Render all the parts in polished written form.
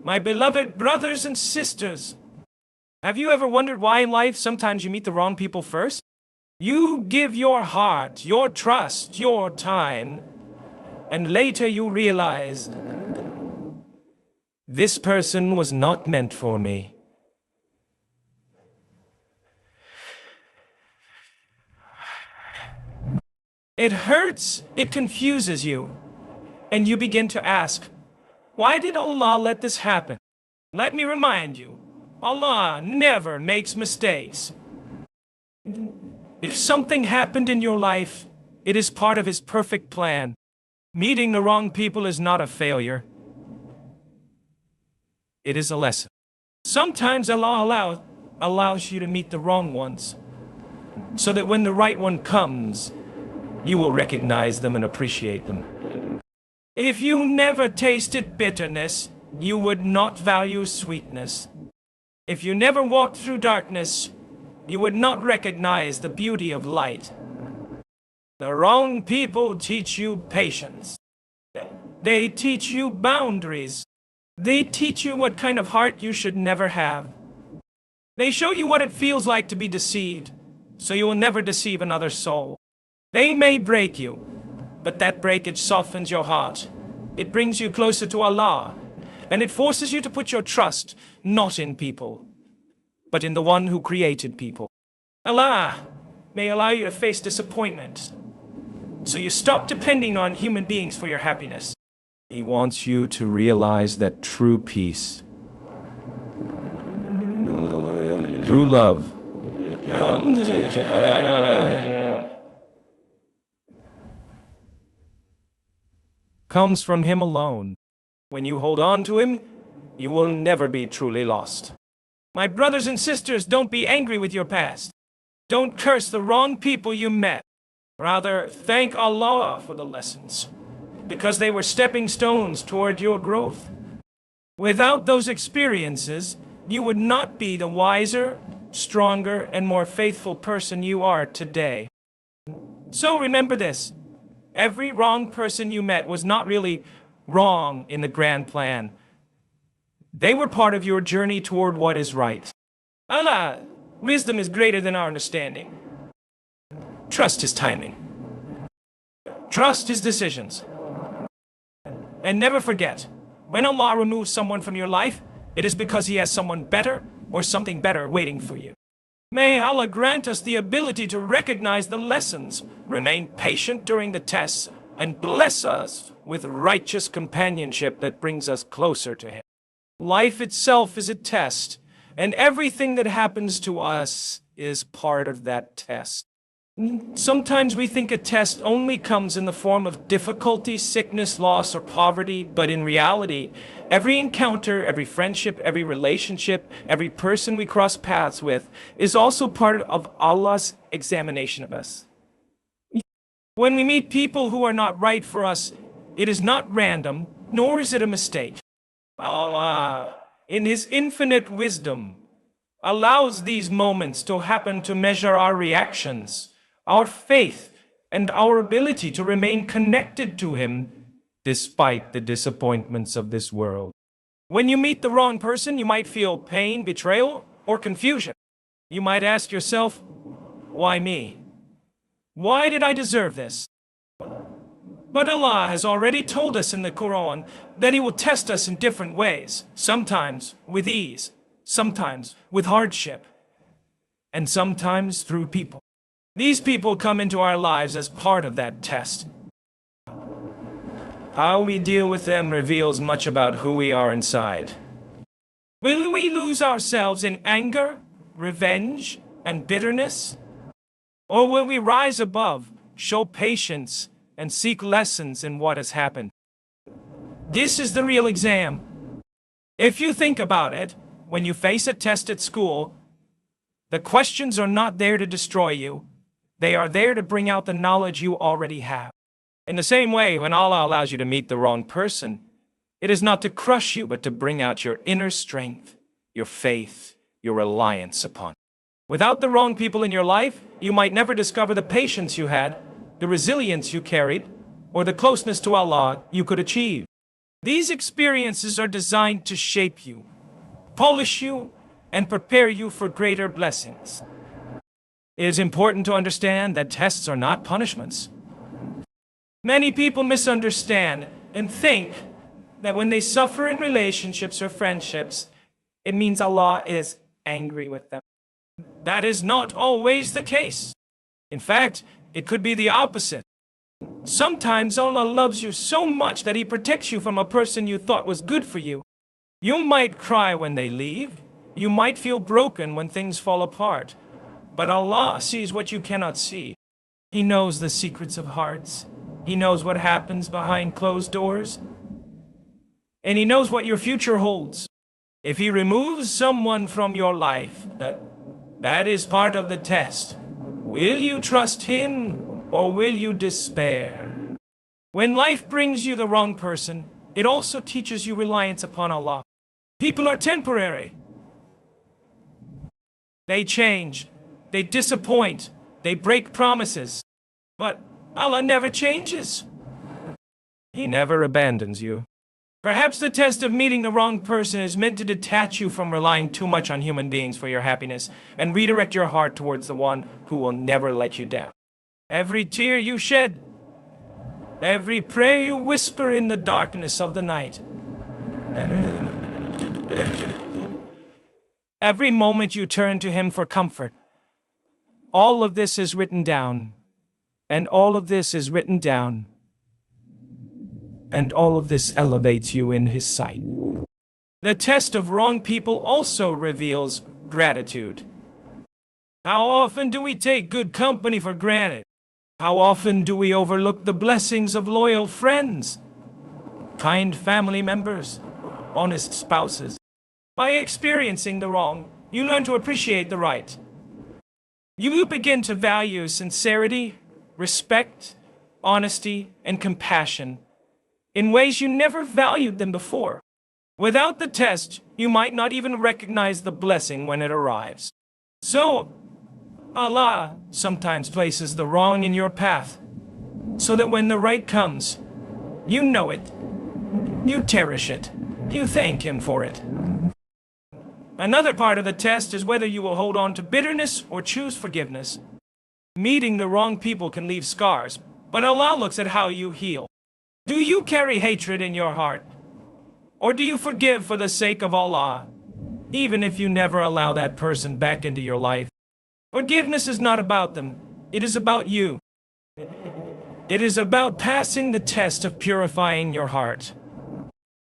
My beloved brothers and sisters, have you ever wondered why in life sometimes you meet the wrong people first? You give your heart, your trust, your time, and later you realize this person was not meant for me. It hurts, it confuses you, and you begin to ask, why did Allah let this happen? Let me remind you, Allah never makes mistakes. If something happened in your life, it is part of His perfect plan. Meeting the wrong people is not a failure. It is a lesson. Sometimes Allah allows you to meet the wrong ones, so that when the right one comes, you will recognize them and appreciate them. If you never tasted bitterness, you would not value sweetness. If you never walked through darkness, you would not recognize the beauty of light. The wrong people teach you patience. They teach you boundaries. They teach you what kind of heart you should never have. They show you what it feels like to be deceived, so you will never deceive another soul. They may break you, but that breakage softens your heart. It brings you closer to Allah, and it forces you to put your trust not in people, but in the one who created people. Allah may allow you to face disappointment, so you stop depending on human beings for your happiness. He wants you to realize that true peace, true love, comes from Him alone. When you hold on to Him, you will never be truly lost. My brothers and sisters, don't be angry with your past. Don't curse the wrong people you met. Rather, thank Allah for the lessons, because they were stepping stones toward your growth. Without those experiences, you would not be the wiser, stronger, and more faithful person you are today. So remember this. Every wrong person you met was not really wrong in the grand plan. They were part of your journey toward what is right. Allah, wisdom is greater than our understanding. Trust His timing. Trust His decisions. And never forget, when Allah removes someone from your life, it is because He has someone better or something better waiting for you. May Allah grant us the ability to recognize the lessons, remain patient during the tests, and bless us with righteous companionship that brings us closer to Him. Life itself is a test, and everything that happens to us is part of that test. Sometimes we think a test only comes in the form of difficulty, sickness, loss, or poverty, but in reality, every encounter, every friendship, every relationship, every person we cross paths with is also part of Allah's examination of us. When we meet people who are not right for us, it is not random, nor is it a mistake. Allah, in His infinite wisdom, allows these moments to happen to measure our reactions, our faith, and our ability to remain connected to Him despite the disappointments of this world. When you meet the wrong person, you might feel pain, betrayal, or confusion. You might ask yourself, why me? Why did I deserve this? But Allah has already told us in the Quran that He will test us in different ways, sometimes with ease, sometimes with hardship, and sometimes through people. These people come into our lives as part of that test. How we deal with them reveals much about who we are inside. Will we lose ourselves in anger, revenge, and bitterness? Or will we rise above, show patience, and seek lessons in what has happened? This is the real exam. If you think about it, when you face a test at school, the questions are not there to destroy you. They are there to bring out the knowledge you already have. In the same way, when Allah allows you to meet the wrong person, it is not to crush you, but to bring out your inner strength, your faith, your reliance upon. Without the wrong people in your life, you might never discover the patience you had, the resilience you carried, or the closeness to Allah you could achieve. These experiences are designed to shape you, polish you, and prepare you for greater blessings. It is important to understand that tests are not punishments. Many people misunderstand and think that when they suffer in relationships or friendships, it means Allah is angry with them. That is not always the case. In fact, it could be the opposite. Sometimes Allah loves you so much that He protects you from a person you thought was good for you. You might cry when they leave. You might feel broken when things fall apart. But Allah sees what you cannot see. He knows the secrets of hearts. He knows what happens behind closed doors. And He knows what your future holds. If He removes someone from your life, that is part of the test. Will you trust Him or will you despair? When life brings you the wrong person, it also teaches you reliance upon Allah. People are temporary. They change. They disappoint. They break promises. But Allah never changes. He never abandons you. Perhaps the test of meeting the wrong person is meant to detach you from relying too much on human beings for your happiness and redirect your heart towards the one who will never let you down. Every tear you shed, every prayer you whisper in the darkness of the night, every moment you turn to Him for comfort, all of this is written down, and all of this is written down, and all of this elevates you in His sight. The test of wrong people also reveals gratitude. How often do we take good company for granted? How often do we overlook the blessings of loyal friends, kind family members, honest spouses? By experiencing the wrong, you learn to appreciate the right. You begin to value sincerity, respect, honesty, and compassion in ways you never valued them before. Without the test, you might not even recognize the blessing when it arrives. So, Allah sometimes places the wrong in your path, so that when the right comes, you know it, you cherish it, you thank Him for it. Another part of the test is whether you will hold on to bitterness or choose forgiveness. Meeting the wrong people can leave scars, but Allah looks at how you heal. Do you carry hatred in your heart? Or do you forgive for the sake of Allah, even if you never allow that person back into your life? Forgiveness is not about them. It is about you. It is about passing the test of purifying your heart.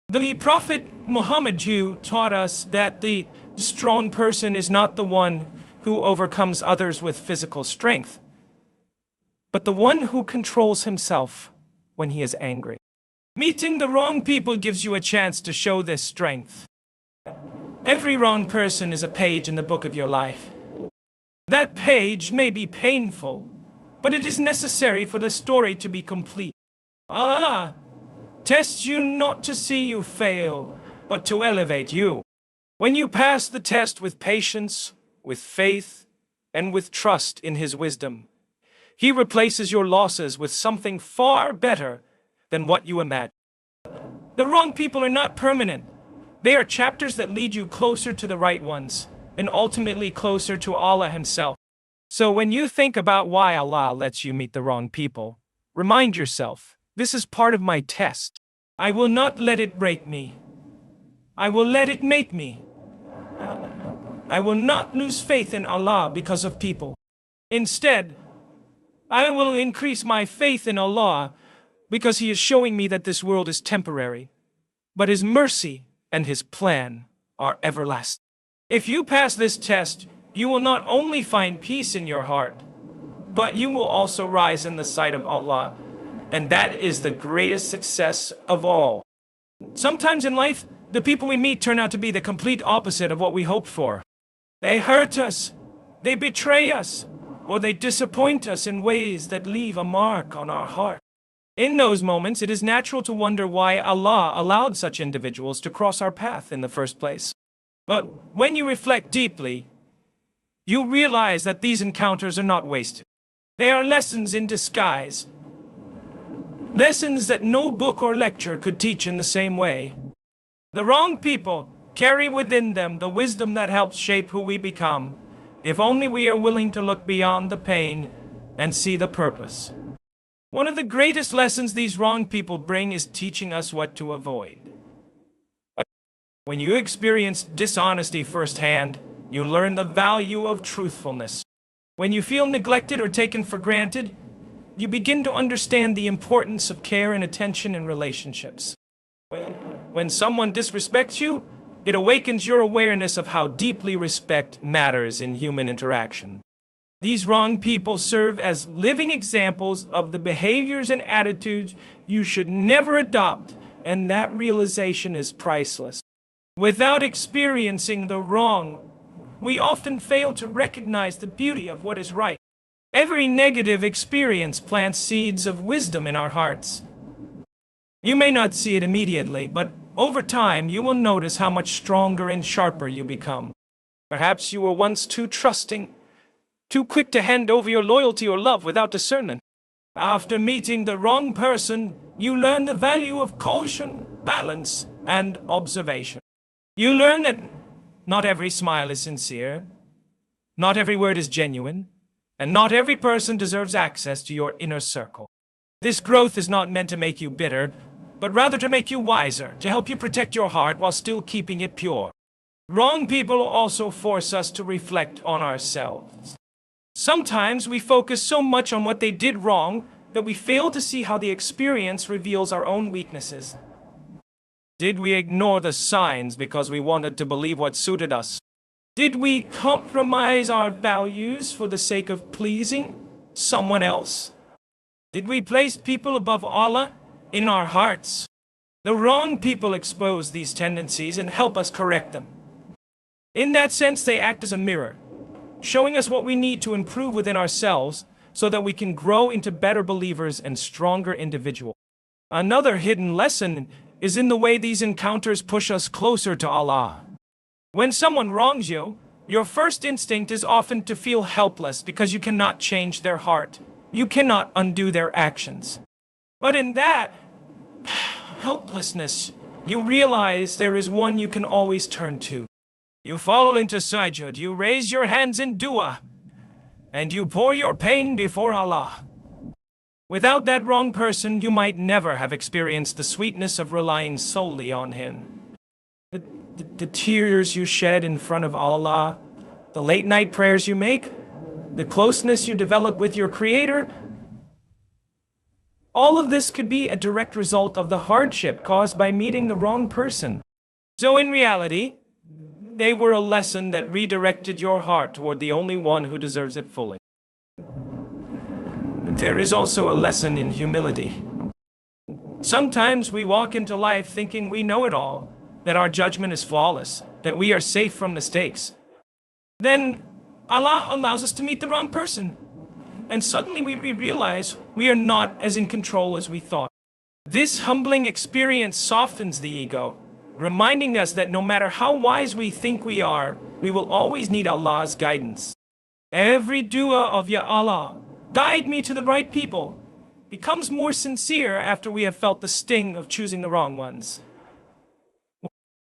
The Prophet Muhammad taught us that the strong person is not the one who overcomes others with physical strength, but the one who controls himself when he is angry. Meeting the wrong people gives you a chance to show this strength. Every wrong person is a page in the book of your life. That page may be painful, but it is necessary for the story to be complete. Allah tests you not to see you fail, but to elevate you. When you pass the test with patience, with faith, and with trust in His wisdom, He replaces your losses with something far better than what you imagine. The wrong people are not permanent. They are chapters that lead you closer to the right ones, and ultimately closer to Allah Himself. So when you think about why Allah lets you meet the wrong people, remind yourself, this is part of my test. I will not let it break me. I will let it make me. I will not lose faith in Allah because of people. Instead, I will increase my faith in Allah because He is showing me that this world is temporary, but His mercy and His plan are everlasting. If you pass this test, you will not only find peace in your heart, but you will also rise in the sight of Allah, and that is the greatest success of all. Sometimes in life, the people we meet turn out to be the complete opposite of what we hoped for. They hurt us, they betray us, or they disappoint us in ways that leave a mark on our heart. In those moments, it is natural to wonder why Allah allowed such individuals to cross our path in the first place. But when you reflect deeply, you realize that these encounters are not wasted. They are lessons in disguise. Lessons that no book or lecture could teach in the same way. The wrong people carry within them the wisdom that helps shape who we become, if only we are willing to look beyond the pain and see the purpose. One of the greatest lessons these wrong people bring is teaching us what to avoid. When you experience dishonesty firsthand, you learn the value of truthfulness. When you feel neglected or taken for granted, you begin to understand the importance of care and attention in relationships. When someone disrespects you, it awakens your awareness of how deeply respect matters in human interaction. These wrong people serve as living examples of the behaviors and attitudes you should never adopt, and that realization is priceless. Without experiencing the wrong, we often fail to recognize the beauty of what is right. Every negative experience plants seeds of wisdom in our hearts. You may not see it immediately, but over time you will notice how much stronger and sharper you become. Perhaps you were once too trusting, too quick to hand over your loyalty or love without discernment. After meeting the wrong person, you learn the value of caution, balance, and observation. You learn that not every smile is sincere, not every word is genuine, and not every person deserves access to your inner circle. This growth is not meant to make you bitter, but rather to make you wiser, to help you protect your heart while still keeping it pure. Wrong people also force us to reflect on ourselves. Sometimes we focus so much on what they did wrong that we fail to see how the experience reveals our own weaknesses. Did we ignore the signs because we wanted to believe what suited us? Did we compromise our values for the sake of pleasing someone else? Did we place people above Allah in our hearts? The wrong people expose these tendencies and help us correct them. In that sense, they act as a mirror, showing us what we need to improve within ourselves so that we can grow into better believers and stronger individuals. Another hidden lesson is in the way these encounters push us closer to Allah. When someone wrongs you, your first instinct is often to feel helpless because you cannot change their heart. You cannot undo their actions. But in that helplessness, you realize there is one you can always turn to. You fall into sajud, you raise your hands in dua, and you pour your pain before Allah. Without that wrong person, you might never have experienced the sweetness of relying solely on Him. The tears you shed in front of Allah, the late night prayers you make, the closeness you develop with your Creator, all of this could be a direct result of the hardship caused by meeting the wrong person. So in reality, they were a lesson that redirected your heart toward the only one who deserves it fully. There is also a lesson in humility. Sometimes we walk into life thinking we know it all, that our judgment is flawless, that we are safe from mistakes. Then Allah allows us to meet the wrong person, and suddenly we realize we are not as in control as we thought. This humbling experience softens the ego, reminding us that no matter how wise we think we are, we will always need Allah's guidance. Every dua of Ya Allah, guide me to the right people, becomes more sincere after we have felt the sting of choosing the wrong ones.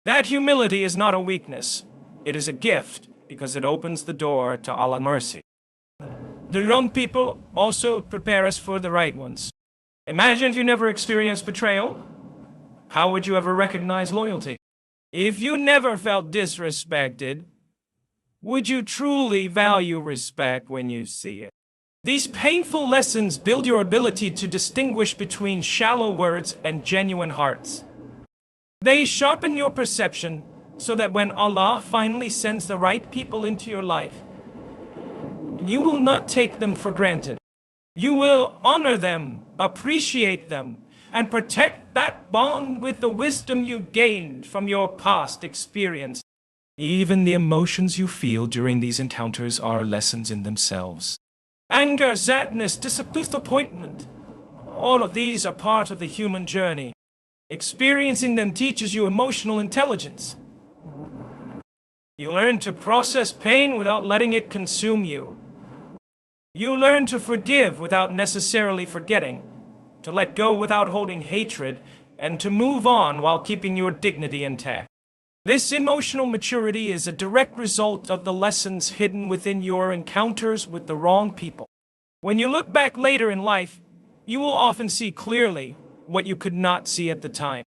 That humility is not a weakness. It is a gift because it opens the door to Allah's mercy. The wrong people also prepare us for the right ones. Imagine if you never experienced betrayal. How would you ever recognize loyalty? If you never felt disrespected, would you truly value respect when you see it? These painful lessons build your ability to distinguish between shallow words and genuine hearts. They sharpen your perception so that when Allah finally sends the right people into your life, you will not take them for granted. You will honor them, appreciate them, and protect that bond with the wisdom you gained from your past experience. Even the emotions you feel during these encounters are lessons in themselves. Anger, sadness, disappointment, all of these are part of the human journey. Experiencing them teaches you emotional intelligence. You learn to process pain without letting it consume you. You learn to forgive without necessarily forgetting. to let go without holding hatred, and to move on while keeping your dignity intact. This emotional maturity is a direct result of the lessons hidden within your encounters with the wrong people. When you look back later in life, you will often see clearly what you could not see at the time.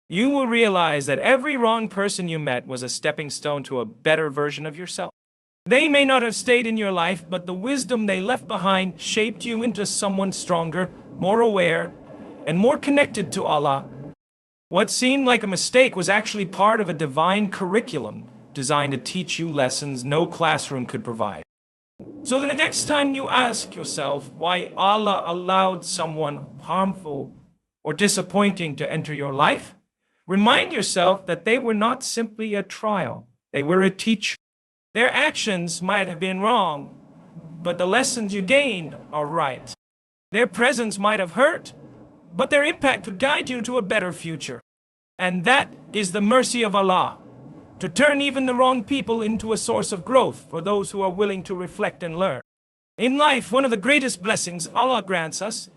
You will realize that every wrong person you met was a stepping stone to a better version of yourself. They may not have stayed in your life, but the wisdom they left behind shaped you into someone stronger, more aware, and more connected to Allah. What seemed like a mistake was actually part of a divine curriculum designed to teach you lessons no classroom could provide. So the next time you ask yourself why Allah allowed someone harmful or disappointing to enter your life, remind yourself that they were not simply a trial, they were a teacher. Their actions might have been wrong, but the lessons you gained are right. Their presence might have hurt, but their impact could guide you to a better future. And that is the mercy of Allah, to turn even the wrong people into a source of growth for those who are willing to reflect and learn. In life, one of the greatest blessings Allah grants us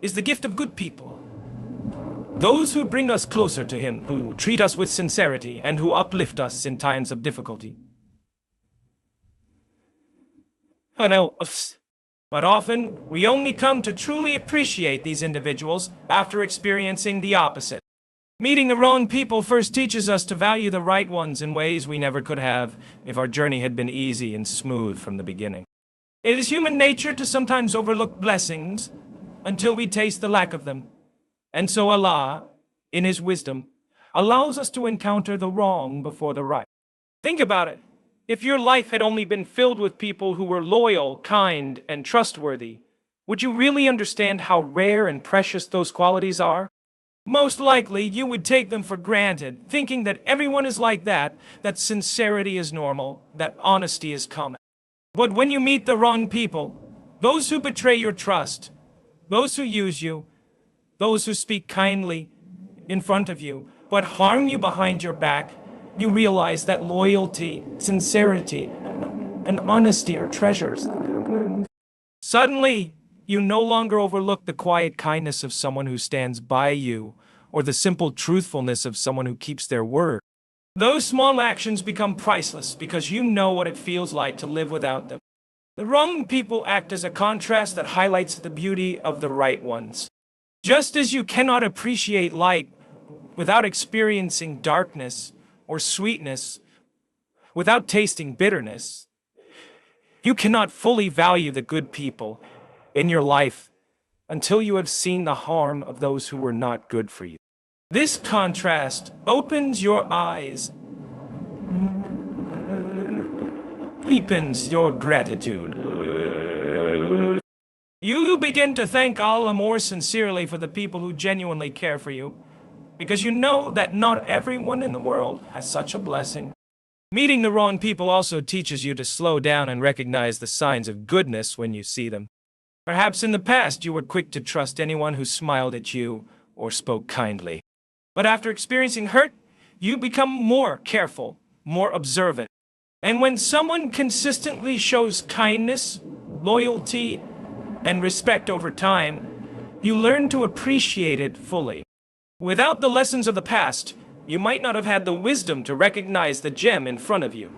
is the gift of good people. Those who bring us closer to Him, who treat us with sincerity, and who uplift us in times of difficulty. But often, we only come to truly appreciate these individuals after experiencing the opposite. Meeting the wrong people first teaches us to value the right ones in ways we never could have if our journey had been easy and smooth from the beginning. It is human nature to sometimes overlook blessings until we taste the lack of them. And so Allah, in His wisdom, allows us to encounter the wrong before the right. Think about it. If your life had only been filled with people who were loyal, kind, and trustworthy, would you really understand how rare and precious those qualities are? Most likely, you would take them for granted, thinking that everyone is like that sincerity is normal, that honesty is common. But when you meet the wrong people, those who betray your trust, those who use you, those who speak kindly in front of you, but harm you behind your back, you realize that loyalty, sincerity, and honesty are treasures. Suddenly, you no longer overlook the quiet kindness of someone who stands by you, or the simple truthfulness of someone who keeps their word. Those small actions become priceless because you know what it feels like to live without them. The wrong people act as a contrast that highlights the beauty of the right ones. Just as you cannot appreciate light without experiencing darkness, or sweetness without tasting bitterness, you cannot fully value the good people in your life until you have seen the harm of those who were not good for you. This contrast opens your eyes, deepens your gratitude. You begin to thank Allah more sincerely for the people who genuinely care for you, because you know that not everyone in the world has such a blessing. Meeting the wrong people also teaches you to slow down and recognize the signs of goodness when you see them. Perhaps in the past you were quick to trust anyone who smiled at you or spoke kindly. But after experiencing hurt, you become more careful, more observant. And when someone consistently shows kindness, loyalty, and respect over time, you learn to appreciate it fully. Without the lessons of the past, you might not have had the wisdom to recognize the gem in front of you.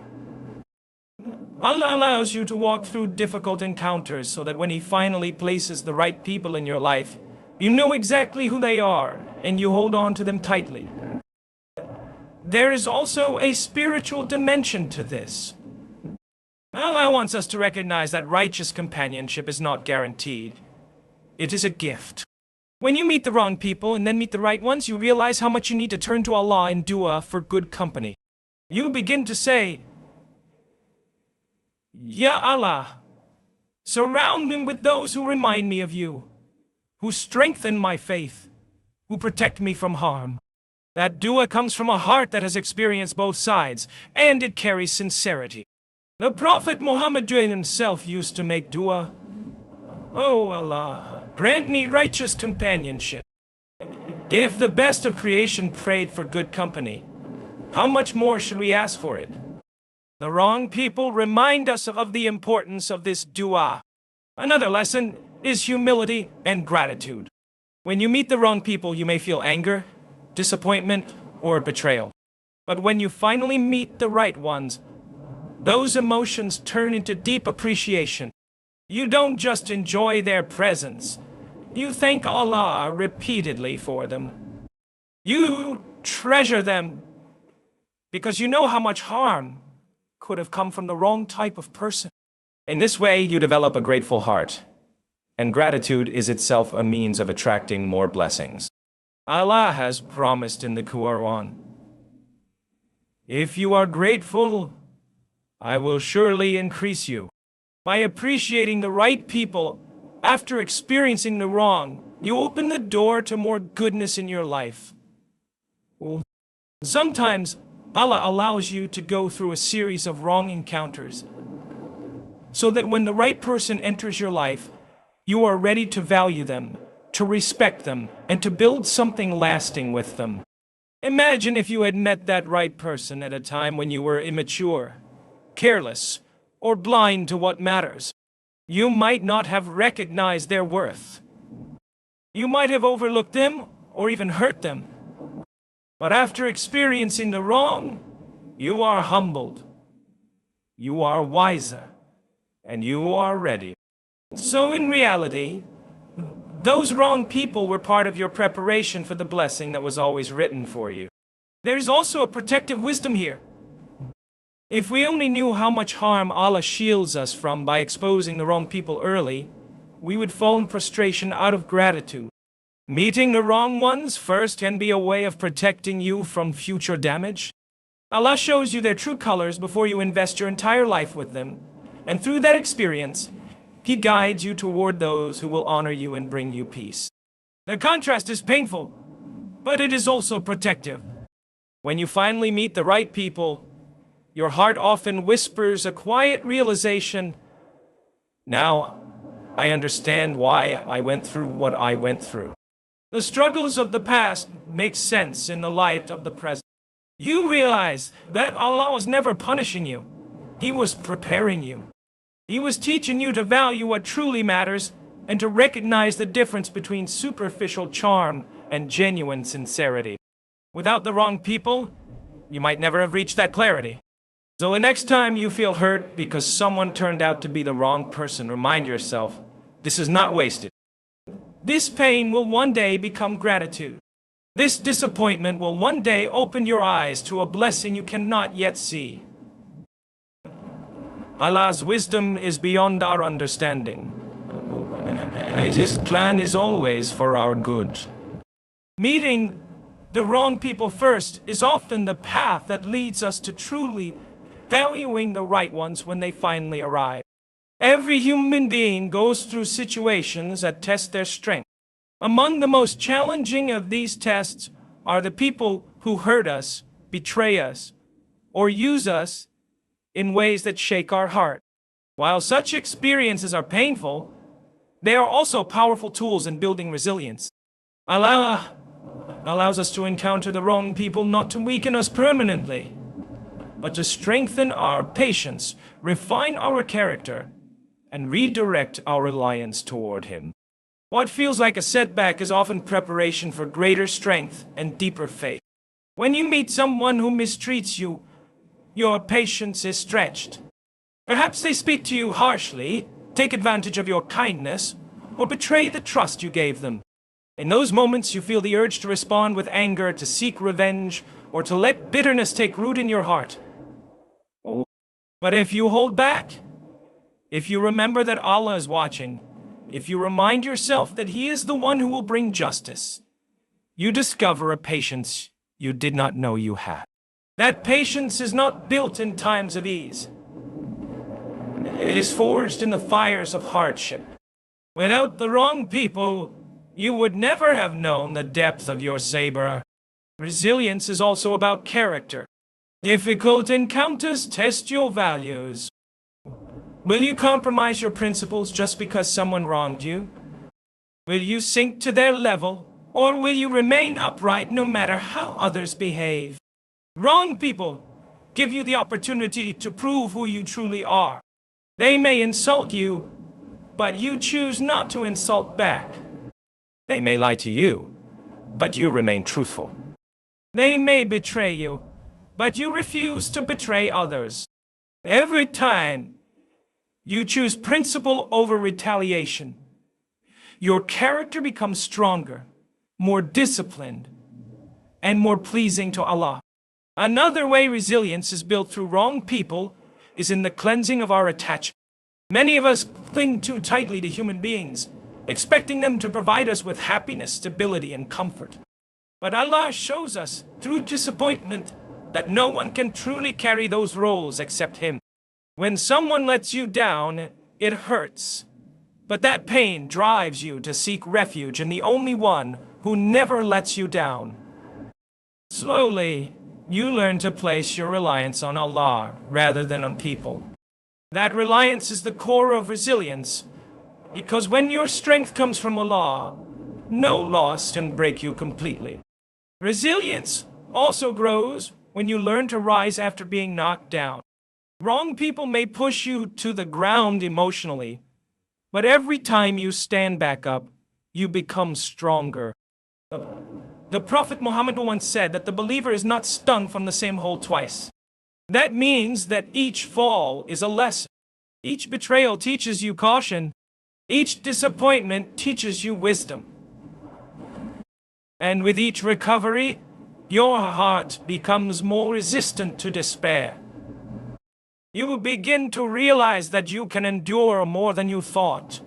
Allah allows you to walk through difficult encounters so that when He finally places the right people in your life, you know exactly who they are and you hold on to them tightly. There is also a spiritual dimension to this. Allah wants us to recognize that righteous companionship is not guaranteed. It is a gift. When you meet the wrong people and then meet the right ones, you realize how much you need to turn to Allah in dua for good company. You begin to say, Ya Allah, surround me with those who remind me of you, who strengthen my faith, who protect me from harm. That dua comes from a heart that has experienced both sides, and it carries sincerity. The Prophet Muhammad himself used to make dua. Oh Allah, grant me righteous companionship. If the best of creation prayed for good company, how much more should we ask for it? The wrong people remind us of the importance of this dua. Another lesson is humility and gratitude. When you meet the wrong people, you may feel anger, disappointment, or betrayal. But when you finally meet the right ones, those emotions turn into deep appreciation. You don't just enjoy their presence, you thank Allah repeatedly for them. You treasure them because you know how much harm could have come from the wrong type of person. In this way, you develop a grateful heart, and gratitude is itself a means of attracting more blessings. Allah has promised in the Quran, "If you are grateful, I will surely increase you." By appreciating the right people after experiencing the wrong, you open the door to more goodness in your life. Sometimes Allah allows you to go through a series of wrong encounters so that when the right person enters your life, you are ready to value them, to respect them, and to build something lasting with them. Imagine if you had met that right person at a time when you were immature, careless, or blind to what matters. You might not have recognized their worth. You might have overlooked them or even hurt them. But after experiencing the wrong, you are humbled, you are wiser, and you are ready. So in reality, those wrong people were part of your preparation for the blessing that was always written for you. There's also a protective wisdom here. If we only knew how much harm Allah shields us from by exposing the wrong people early, we would fall in prostration out of gratitude. Meeting the wrong ones first can be a way of protecting you from future damage. Allah shows you their true colors before you invest your entire life with them, and through that experience, He guides you toward those who will honor you and bring you peace. The contrast is painful, but it is also protective. When you finally meet the right people, your heart often whispers a quiet realization, "Now, I understand why I went through what I went through." The struggles of the past make sense in the light of the present. You realize that Allah was never punishing you. He was preparing you. He was teaching you to value what truly matters and to recognize the difference between superficial charm and genuine sincerity. Without the wrong people, you might never have reached that clarity. So the next time you feel hurt because someone turned out to be the wrong person, remind yourself, this is not wasted. This pain will one day become gratitude. This disappointment will one day open your eyes to a blessing you cannot yet see. Allah's wisdom is beyond our understanding. His plan is always for our good. Meeting the wrong people first is often the path that leads us to truly valuing the right ones when they finally arrive. Every human being goes through situations that test their strength. Among the most challenging of these tests are the people who hurt us, betray us, or use us in ways that shake our heart. While such experiences are painful, they are also powerful tools in building resilience. Allah allows us to encounter the wrong people not to weaken us permanently, but to strengthen our patience, refine our character, and redirect our reliance toward Him. What feels like a setback is often preparation for greater strength and deeper faith. When you meet someone who mistreats you, your patience is stretched. Perhaps they speak to you harshly, take advantage of your kindness, or betray the trust you gave them. In those moments, you feel the urge to respond with anger, to seek revenge, or to let bitterness take root in your heart. But if you hold back, if you remember that Allah is watching, if you remind yourself that He is the one who will bring justice, you discover a patience you did not know you had. That patience is not built in times of ease. It is forged in the fires of hardship. Without the wrong people, you would never have known the depth of your Sabr. Resilience is also about character. Difficult encounters test your values. Will you compromise your principles just because someone wronged you? Will you sink to their level, or will you remain upright no matter how others behave? Wrong people give you the opportunity to prove who you truly are. They may insult you, but you choose not to insult back. They may lie to you, but you remain truthful. They may betray you, but you refuse to betray others. Every time you choose principle over retaliation, your character becomes stronger, more disciplined, and more pleasing to Allah. Another way resilience is built through wrong people is in the cleansing of our attachment. Many of us cling too tightly to human beings, expecting them to provide us with happiness, stability, and comfort. But Allah shows us through disappointment that no one can truly carry those roles except Him. When someone lets you down, it hurts. But that pain drives you to seek refuge in the only one who never lets you down. Slowly, you learn to place your reliance on Allah rather than on people. That reliance is the core of resilience, because when your strength comes from Allah, no loss can break you completely. Resilience also grows when you learn to rise after being knocked down. Wrong people may push you to the ground emotionally, but every time you stand back up, you become stronger. The Prophet Muhammad once said that the believer is not stung from the same hole twice. That means that each fall is a lesson. Each betrayal teaches you caution. Each disappointment teaches you wisdom. And with each recovery, your heart becomes more resistant to despair. You will begin to realize that you can endure more than you thought,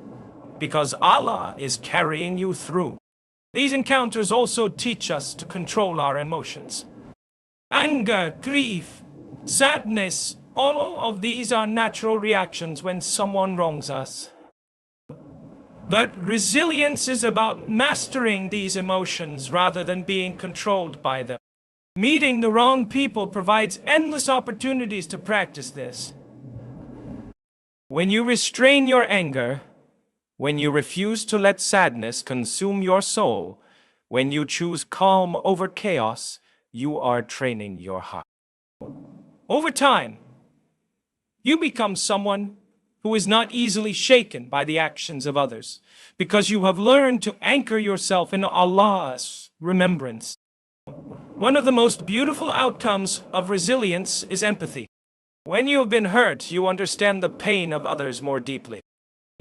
because Allah is carrying you through. These encounters also teach us to control our emotions. Anger, grief, sadness, all of these are natural reactions when someone wrongs us. But resilience is about mastering these emotions rather than being controlled by them. Meeting the wrong people provides endless opportunities to practice this. When you restrain your anger, when you refuse to let sadness consume your soul, when you choose calm over chaos, you are training your heart. Over time, you become someone who is not easily shaken by the actions of others, because you have learned to anchor yourself in Allah's remembrance. One of the most beautiful outcomes of resilience is empathy. When you have been hurt, you understand the pain of others more deeply.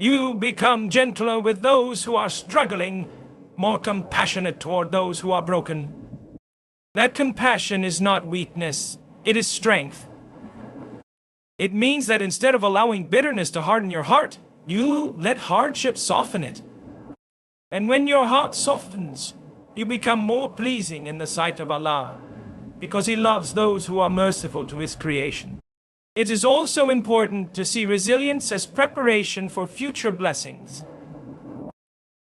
You become gentler with those who are struggling, more compassionate toward those who are broken. That compassion is not weakness, it is strength. It means that instead of allowing bitterness to harden your heart, you let hardship soften it. And when your heart softens, you become more pleasing in the sight of Allah, because He loves those who are merciful to His creation. It is also important to see resilience as preparation for future blessings.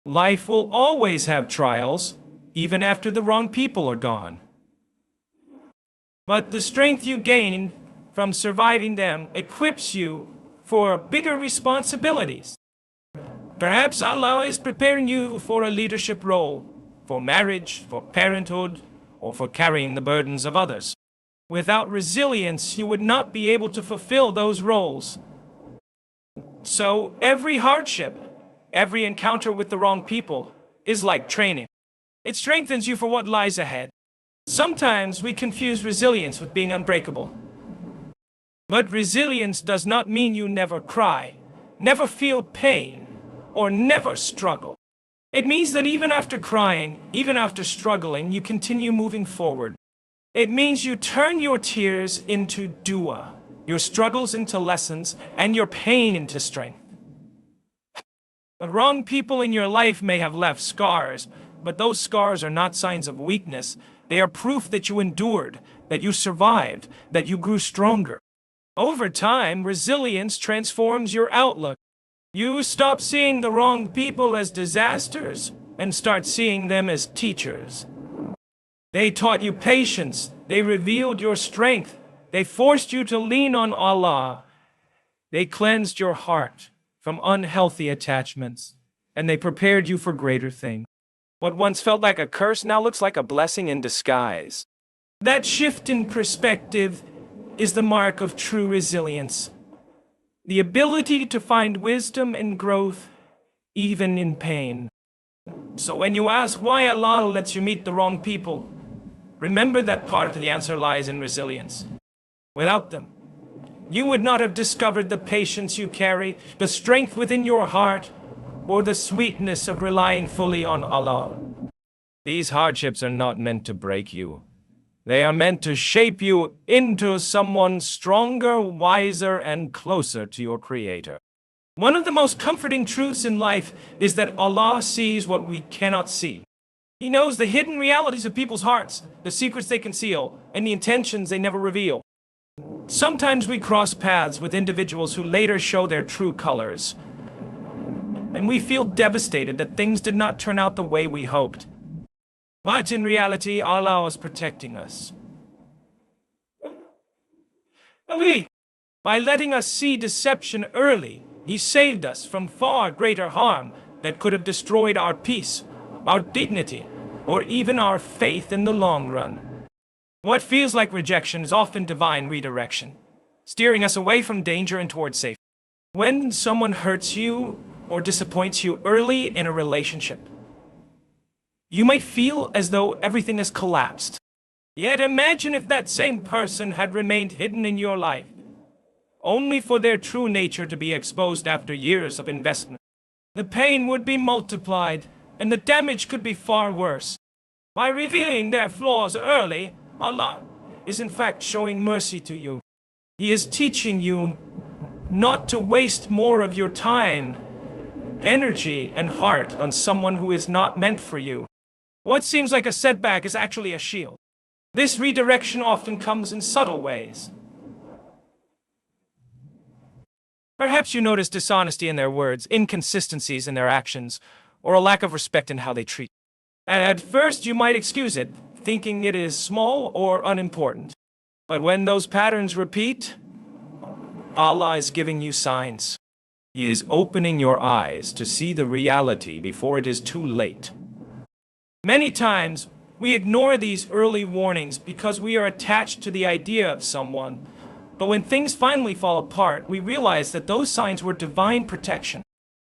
Life will always have trials, even after the wrong people are gone. But the strength you gain from surviving them equips you for bigger responsibilities. Perhaps Allah is preparing you for a leadership role, for marriage, for parenthood, or for carrying the burdens of others. Without resilience, you would not be able to fulfill those roles. So every hardship, every encounter with the wrong people is like training. It strengthens you for what lies ahead. Sometimes we confuse resilience with being unbreakable. But resilience does not mean you never cry, never feel pain, or never struggle. It means that even after crying, even after struggling, you continue moving forward. It means you turn your tears into dua, your struggles into lessons, and your pain into strength. The wrong people in your life may have left scars, but those scars are not signs of weakness. They are proof that you endured, that you survived, that you grew stronger. Over time, resilience transforms your outlook. You stop seeing the wrong people as disasters and start seeing them as teachers. They taught you patience. They revealed your strength. They forced you to lean on Allah. They cleansed your heart from unhealthy attachments, and they prepared you for greater things. What once felt like a curse now looks like a blessing in disguise. That shift in perspective is the mark of true resilience. The ability to find wisdom and growth even in pain. So when you ask why Allah lets you meet the wrong people, remember that part of the answer lies in resilience. Without them, you would not have discovered the patience you carry, the strength within your heart, or the sweetness of relying fully on Allah. These hardships are not meant to break you. They are meant to shape you into someone stronger, wiser, and closer to your Creator. One of the most comforting truths in life is that Allah sees what we cannot see. He knows the hidden realities of people's hearts, the secrets they conceal, and the intentions they never reveal. Sometimes we cross paths with individuals who later show their true colors, and we feel devastated that things did not turn out the way we hoped. But in reality, Allah is protecting us. By letting us see deception early, He saved us from far greater harm that could have destroyed our peace, our dignity, or even our faith in the long run. What feels like rejection is often divine redirection, steering us away from danger and towards safety. When someone hurts you or disappoints you early in a relationship, you might feel as though everything has collapsed. Yet imagine if that same person had remained hidden in your life, only for their true nature to be exposed after years of investment. The pain would be multiplied, and the damage could be far worse. By revealing their flaws early, Allah is in fact showing mercy to you. He is teaching you not to waste more of your time, energy, and heart on someone who is not meant for you. What seems like a setback is actually a shield. This redirection often comes in subtle ways. Perhaps you notice dishonesty in their words, inconsistencies in their actions, or a lack of respect in how they treat you. And at first you might excuse it, thinking it is small or unimportant. But when those patterns repeat, Allah is giving you signs. He is opening your eyes to see the reality before it is too late. Many times, we ignore these early warnings because we are attached to the idea of someone. But when things finally fall apart, we realize that those signs were divine protection.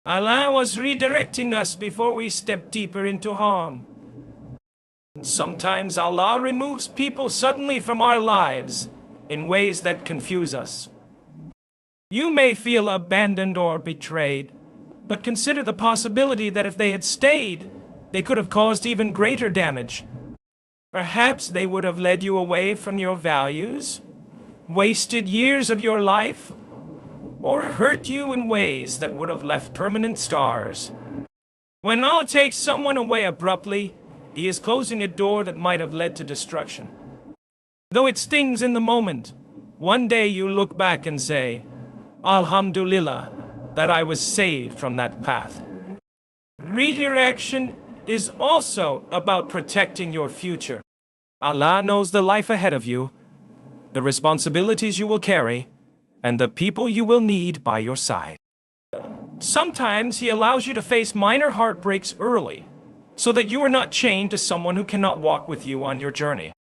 Allah was redirecting us before we step deeper into harm. Sometimes Allah removes people suddenly from our lives in ways that confuse us. You may feel abandoned or betrayed, but consider the possibility that if they had stayed, they could have caused even greater damage. Perhaps they would have led you away from your values, wasted years of your life, or hurt you in ways that would have left permanent scars. When Allah takes someone away abruptly, He is closing a door that might have led to destruction. Though it stings in the moment, one day you look back and say, Alhamdulillah, that I was saved from that path. Redirection is also about protecting your future. Allah knows the life ahead of you, the responsibilities you will carry, and the people you will need by your side. Sometimes He allows you to face minor heartbreaks early, so that you are not chained to someone who cannot walk with you on your journey.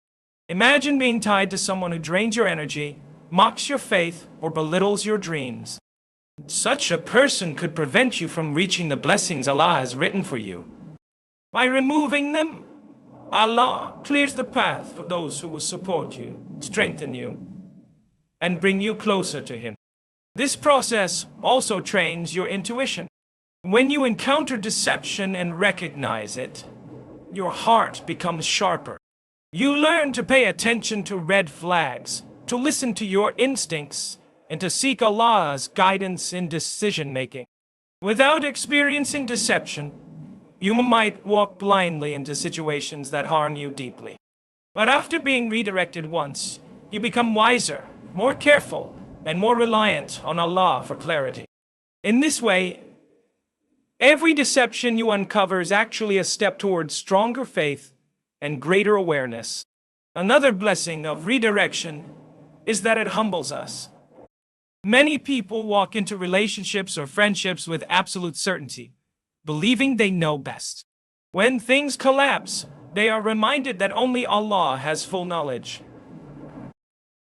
Imagine being tied to someone who drains your energy, mocks your faith, or belittles your dreams. Such a person could prevent you from reaching the blessings Allah has written for you. By removing them, Allah clears the path for those who will support you, strengthen you, and bring you closer to Him. This process also trains your intuition. When you encounter deception and recognize it, your heart becomes sharper. You learn to pay attention to red flags, to listen to your instincts, and to seek Allah's guidance in decision-making. Without experiencing deception, you might walk blindly into situations that harm you deeply. But after being redirected once, you become wiser, more careful, and more reliant on Allah for clarity. In this way, every deception you uncover is actually a step towards stronger faith and greater awareness. Another blessing of redirection is that it humbles us. Many people walk into relationships or friendships with absolute certainty, believing they know best. When things collapse, they are reminded that only Allah has full knowledge.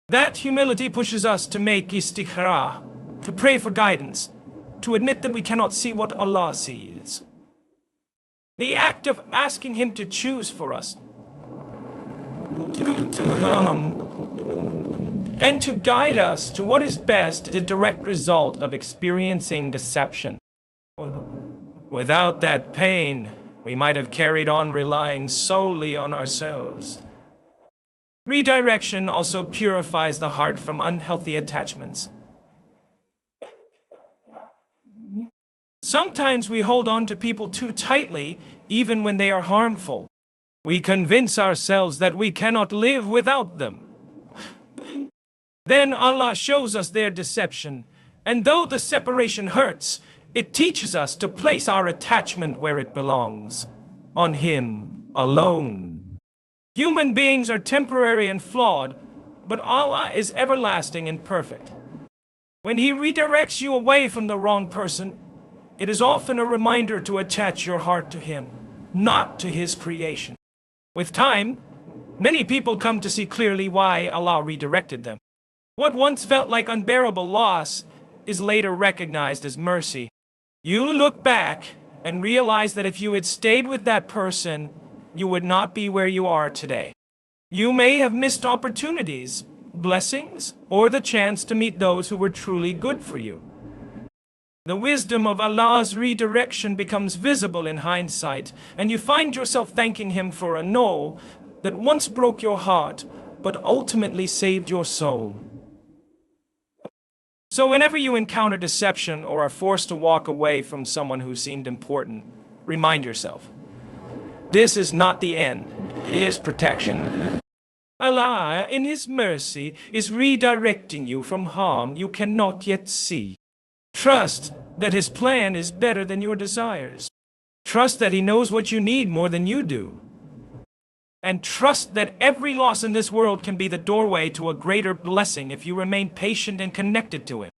That humility pushes us to make istikhara, to pray for guidance, to admit that we cannot see what Allah sees. The act of asking him to choose for us, and to guide us to what is best, is a direct result of experiencing deception. Without that pain, we might have carried on relying solely on ourselves. Redirection also purifies the heart from unhealthy attachments. Sometimes we hold on to people too tightly, even when they are harmful. We convince ourselves that we cannot live without them. Then Allah shows us their deception, and though the separation hurts, it teaches us to place our attachment where it belongs, on Him alone. Human beings are temporary and flawed, but Allah is everlasting and perfect. When He redirects you away from the wrong person, it is often a reminder to attach your heart to Him, not to His creation. With time, many people come to see clearly why Allah redirected them. What once felt like unbearable loss is later recognized as mercy. You look back and realize that if you had stayed with that person, you would not be where you are today. You may have missed opportunities, blessings, or the chance to meet those who were truly good for you. The wisdom of Allah's redirection becomes visible in hindsight, and you find yourself thanking Him for a no that once broke your heart, but ultimately saved your soul. So whenever you encounter deception or are forced to walk away from someone who seemed important, remind yourself, this is not the end, it is protection. Allah, in His mercy, is redirecting you from harm you cannot yet see. Trust that His plan is better than your desires. Trust that He knows what you need more than you do. And trust that every loss in this world can be the doorway to a greater blessing if you remain patient and connected to Him.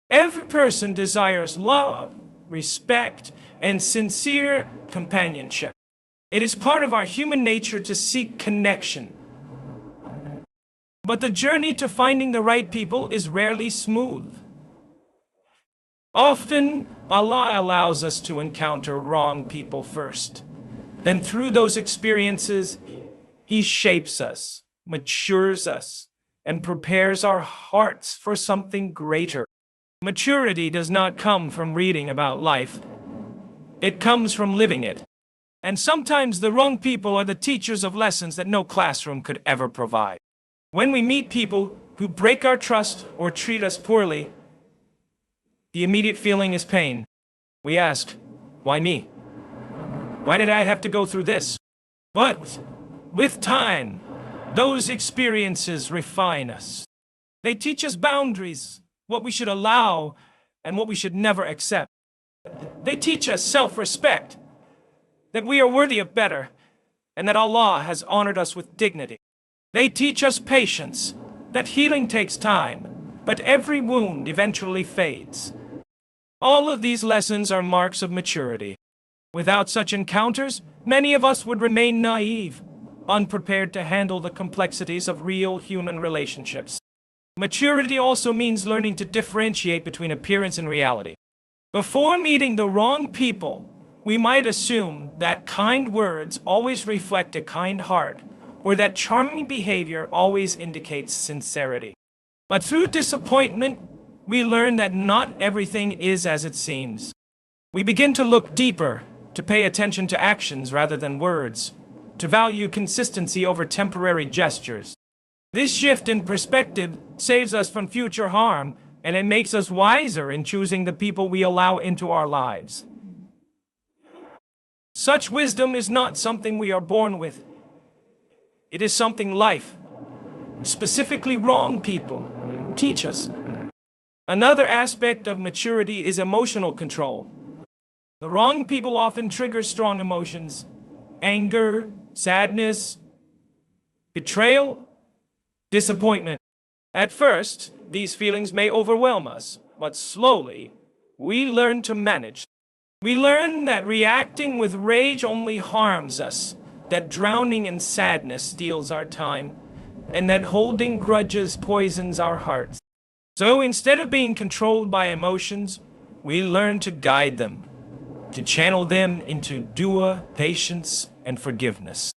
Every person desires love, respect, and sincere companionship. It is part of our human nature to seek connection. But the journey to finding the right people is rarely smooth. Often, Allah allows us to encounter wrong people first. Then through those experiences, He shapes us, matures us, and prepares our hearts for something greater. Maturity does not come from reading about life. It comes from living it. And sometimes the wrong people are the teachers of lessons that no classroom could ever provide. When we meet people who break our trust or treat us poorly, the immediate feeling is pain. We ask, why me? Why did I have to go through this? But with time, those experiences refine us. They teach us boundaries, what we should allow and what we should never accept. They teach us self-respect, that we are worthy of better, and that Allah has honored us with dignity. They teach us patience, that healing takes time, but every wound eventually fades. All of these lessons are marks of maturity. Without such encounters, many of us would remain naive, unprepared to handle the complexities of real human relationships. Maturity also means learning to differentiate between appearance and reality. Before meeting the wrong people, we might assume that kind words always reflect a kind heart, or that charming behavior always indicates sincerity. But through disappointment, we learn that not everything is as it seems. We begin to look deeper, to pay attention to actions rather than words, to value consistency over temporary gestures. This shift in perspective saves us from future harm, and it makes us wiser in choosing the people we allow into our lives. Such wisdom is not something we are born with. It is something life, specifically wrong people, teach us. Another aspect of maturity is emotional control. The wrong people often trigger strong emotions: anger, sadness, betrayal, disappointment. At first, these feelings may overwhelm us, but slowly, we learn to manage. We learn that reacting with rage only harms us, that drowning in sadness steals our time, and that holding grudges poisons our hearts. So instead of being controlled by emotions, we learn to guide them. to channel them into dua, patience, and forgiveness.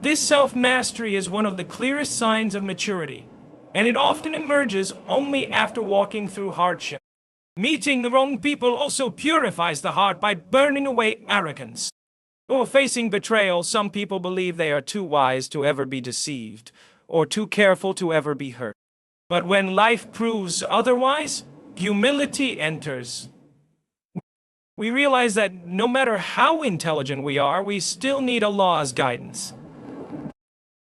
This self-mastery is one of the clearest signs of maturity, and it often emerges only after walking through hardship. Meeting the wrong people also purifies the heart by burning away arrogance. Or facing betrayal, some people believe they are too wise to ever be deceived, or too careful to ever be hurt. But when life proves otherwise, humility enters. We realize that no matter how intelligent we are, we still need Allah's guidance.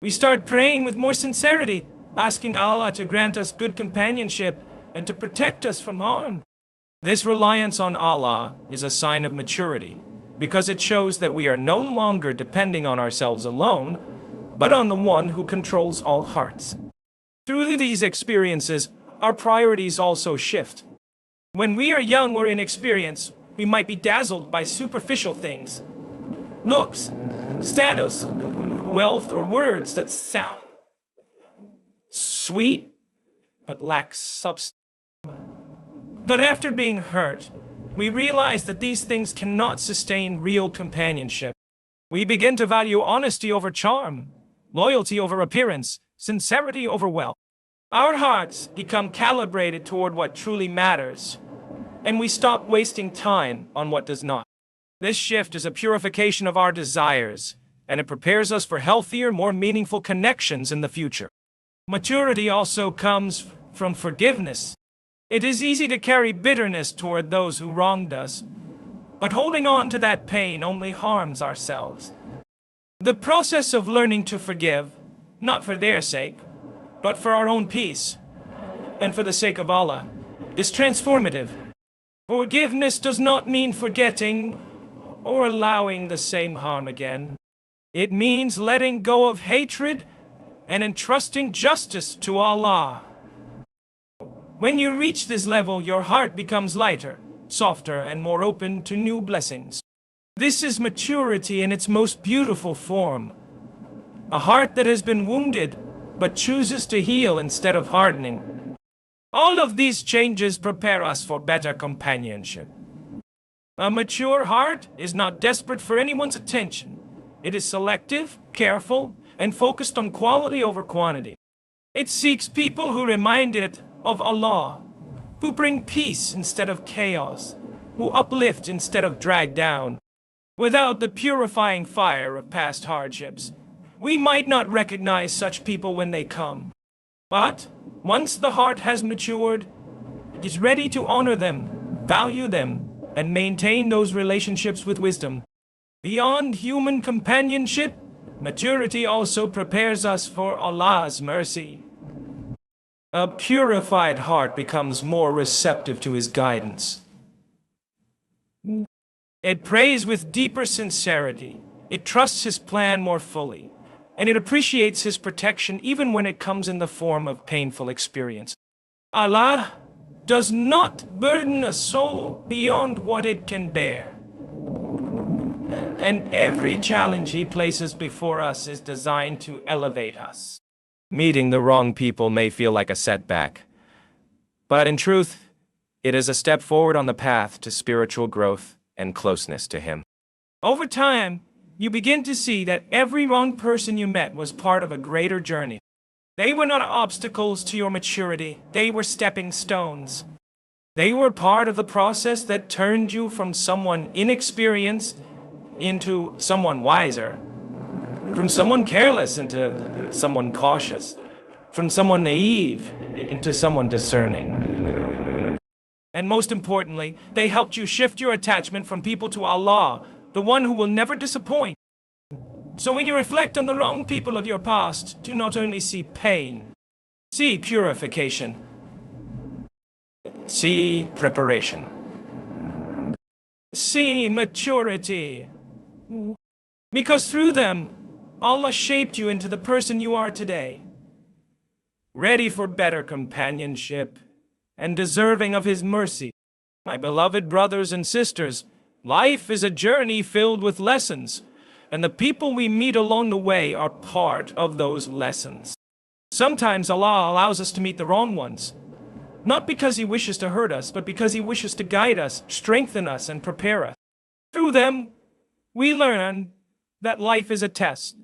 We start praying with more sincerity, asking Allah to grant us good companionship and to protect us from harm. This reliance on Allah is a sign of maturity, because it shows that we are no longer depending on ourselves alone, but on the one who controls all hearts. Through these experiences, our priorities also shift. When we are young or inexperienced, we might be dazzled by superficial things, looks, status, wealth, or words that sound sweet but lack substance. But after being hurt, we realize that these things cannot sustain real companionship. We begin to value honesty over charm, loyalty over appearance, sincerity over wealth. Our hearts become calibrated toward what truly matters, and we stop wasting time on what does not. This shift is a purification of our desires, and it prepares us for healthier, more meaningful connections in the future. Maturity also comes from forgiveness. It is easy to carry bitterness toward those who wronged us, but holding on to that pain only harms ourselves. The process of learning to forgive, not for their sake, but for our own peace, and for the sake of Allah, is transformative. Forgiveness does not mean forgetting or allowing the same harm again. It means letting go of hatred and entrusting justice to Allah. When you reach this level, your heart becomes lighter, softer, and more open to new blessings. This is maturity in its most beautiful form. A heart that has been wounded, but chooses to heal instead of hardening. All of these changes prepare us for better companionship. A mature heart is not desperate for anyone's attention. It is selective, careful, and focused on quality over quantity. It seeks people who remind it of Allah, who bring peace instead of chaos, who uplift instead of drag down. Without the purifying fire of past hardships, we might not recognize such people when they come. But once the heart has matured, it is ready to honor them, value them, and maintain those relationships with wisdom. Beyond human companionship, maturity also prepares us for Allah's mercy. A purified heart becomes more receptive to His guidance. It prays with deeper sincerity. It trusts His plan more fully. And it appreciates His protection even when it comes in the form of painful experience. Allah does not burden a soul beyond what it can bear. And every challenge He places before us is designed to elevate us. Meeting the wrong people may feel like a setback, but in truth, it is a step forward on the path to spiritual growth and closeness to Him. Over time, you begin to see that every wrong person you met was part of a greater journey. They were not obstacles to your maturity, they were stepping stones. They were part of the process that turned you from someone inexperienced into someone wiser, from someone careless into someone cautious, from someone naive into someone discerning. And most importantly, they helped you shift your attachment from people to Allah, the one who will never disappoint. So when you reflect on the wrong people of your past, do not only see pain, see purification, see preparation, see maturity. Because through them, Allah shaped you into the person you are today, ready for better companionship and deserving of His mercy. My beloved brothers and sisters, life is a journey filled with lessons, and the people we meet along the way are part of those lessons. Sometimes Allah allows us to meet the wrong ones, not because He wishes to hurt us, but because He wishes to guide us, strengthen us, and prepare us. Through them, we learn that life is a test,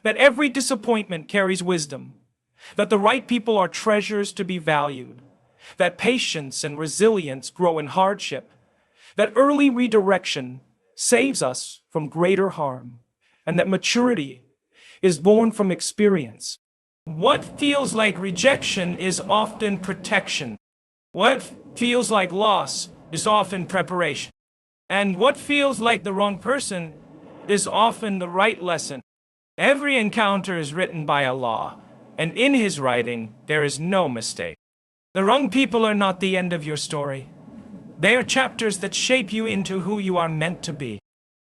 that every disappointment carries wisdom, that the right people are treasures to be valued, that patience and resilience grow in hardship, that early redirection saves us from greater harm, and that maturity is born from experience. What feels like rejection is often protection. What feels like loss is often preparation. And what feels like the wrong person is often the right lesson. Every encounter is written by Allah, and in His writing there is no mistake. The wrong people are not the end of your story. They are chapters that shape you into who you are meant to be.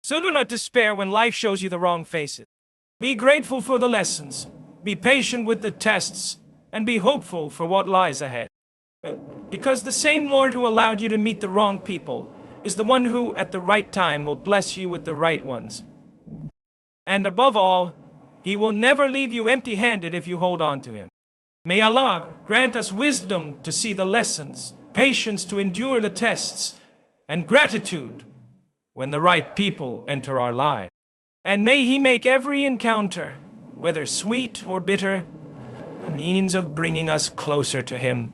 So do not despair when life shows you the wrong faces. Be grateful for the lessons, be patient with the tests, and be hopeful for what lies ahead. Because the same Lord who allowed you to meet the wrong people is the one who, at the right time, will bless you with the right ones. And above all, He will never leave you empty-handed if you hold on to Him. May Allah grant us wisdom to see the lessons, patience to endure the tests, and gratitude when the right people enter our lives. And may He make every encounter, whether sweet or bitter, a means of bringing us closer to Him.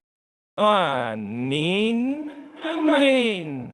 Ameen. Ameen.